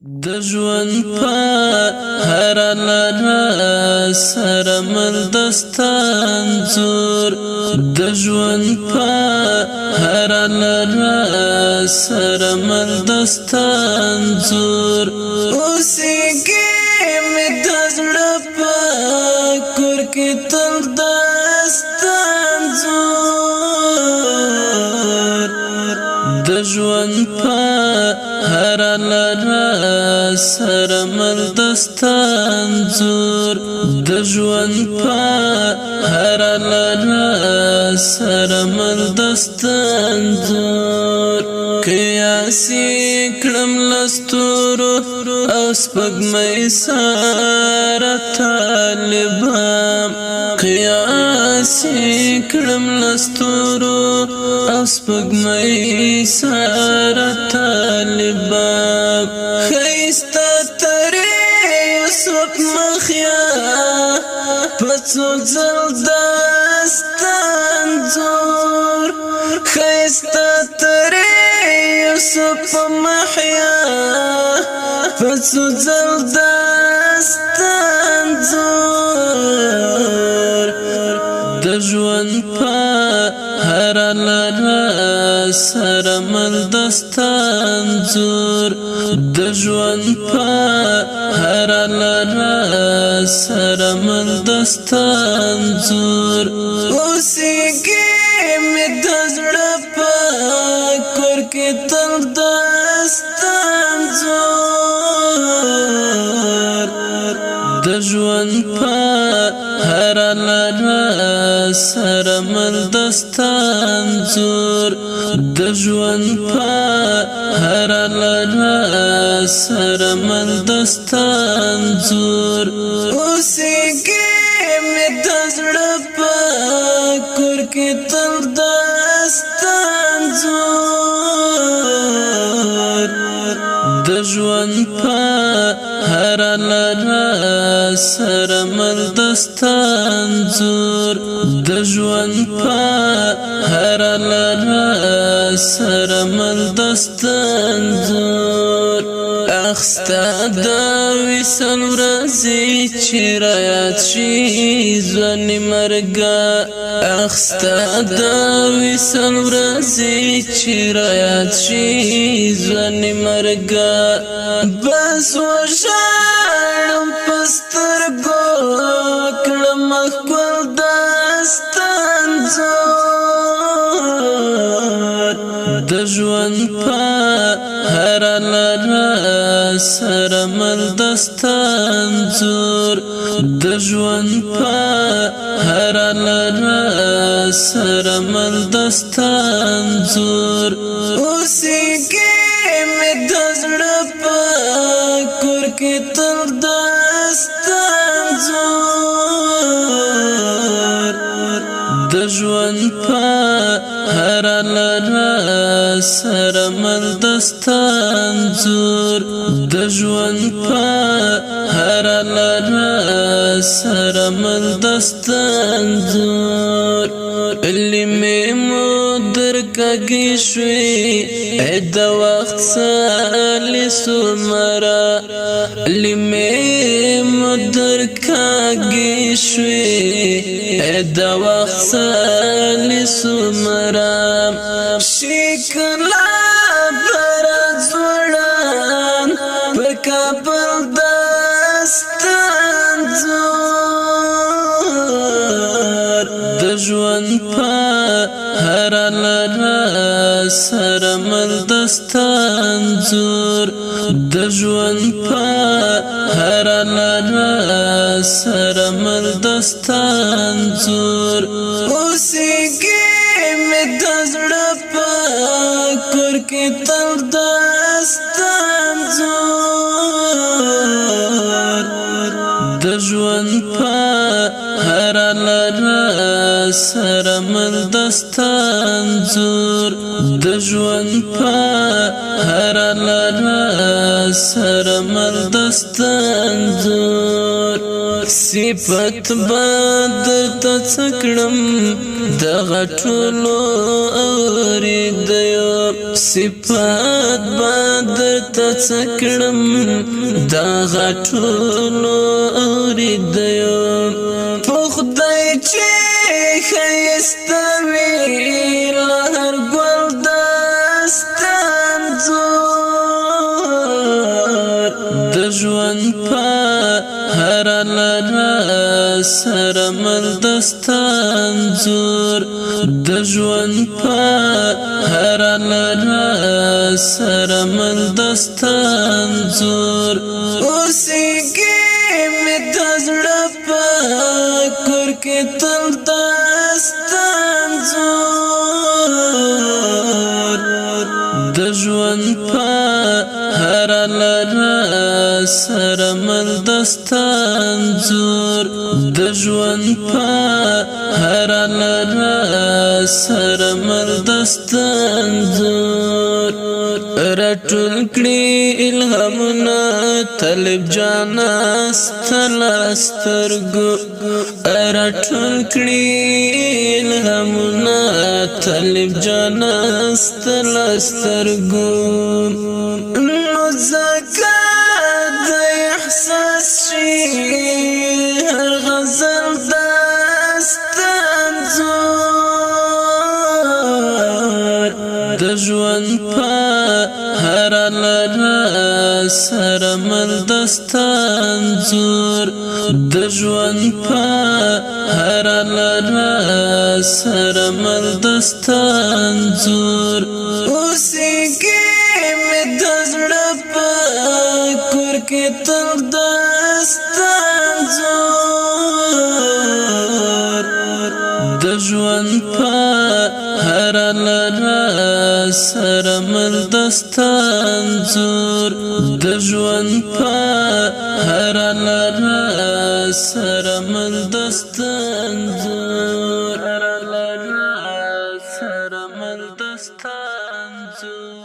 دژوند په هر لاره سره مل دستا انځور دژوند په هر لاره سره مل دستا انځور اوسیږی می دزړه په کور کې تل دستا انځور دژوند په هر لاره سره مل دستا انځور دژوند په هر لاره سره مل دستا انځور قیاسي کړم لستورو او سپګمې سره طالبان قیاسي کړم لستورو او سپګمې سره طالبان خیستا ترې یوسف مخیا پڅو ځل دستا انځور خیستا ترې یوسف مخیا پڅو ځل دستا انځور دژوند په هر لاره سره مل دستا انځور دژوند په هر لاره سره مل دستا انځور اوسیږی می دزړه په کور کې تل دستا انځور دژوند په هر لاره سره مل دستا انځور دژوند په هر لاره سره مل دستا انځور اوسیږی می دزړه په کور کې تل دستا انځور دژوند په هر لاره سره مل دستا انځور دژوند په هر لاره سره مل دستا انځور اخساس د وصل ورځې چې رایاد شي ځواني مرګه اخساس د وصل ورځې چې رایاد شي ځواني مرګه بس وژاړم په سترګو کړم خپل دستا انځور دژوند په هر لاره سره مل دستا انځور دژوند په هر لاره سره مل دستا انځور اوسیږی می دزړه په کور کې تل دستا انځور دژوند په هر لاره سره مل دستا انځور دژوند په هر لاره سره مل دستا انځور لمې مو درکږي شوي د وخت سالسو مرا لمې مو درکږي شوي د وخت سالسو مرا شکلا پر ځوړان پر کابل دستا انځور دژوند په هر لاره سره مل دستا انځور دژوند په هر لاره سره مل دستا انځور اوسیږی می دزړه په کور کې تل دستا انځور دژوند په هر لاره سره مل دستا انځور دژوند په هر لاره سره مل دستا انځور صفت باد تڅکړم د غټولو اوریدیو صفت باد تڅکړم د غټولو اوریدیو په خدای چې خیسته وی لهر ګل دستان زور دژوند په هر لاره سره مل دستان زور دژوند په هر لاره سره مل دستان زور اوسیږی می دزړه په کور کې تل دستان زور دژوند په هر لاره سره مل دستان زور دژوند په هر لاره سره مل دستان زور رټول کړي الهامونه طالب جانا ستلسترګو رټول کړي الهامونه طالب جانا ستلسترګو نو زکات احساس شي هر غزل دستا انځور دژوند په هر لاره سره مل دستا انځور دژوند په هر لاره سره مل دستا انځور اوسیږی می دزړه په کور کې تل دستا انځور دژوند په هر لاره سره مل دستا انځور دژوند په هر لاره سره مل دستا انځور هر لاره سره مل دستا انځور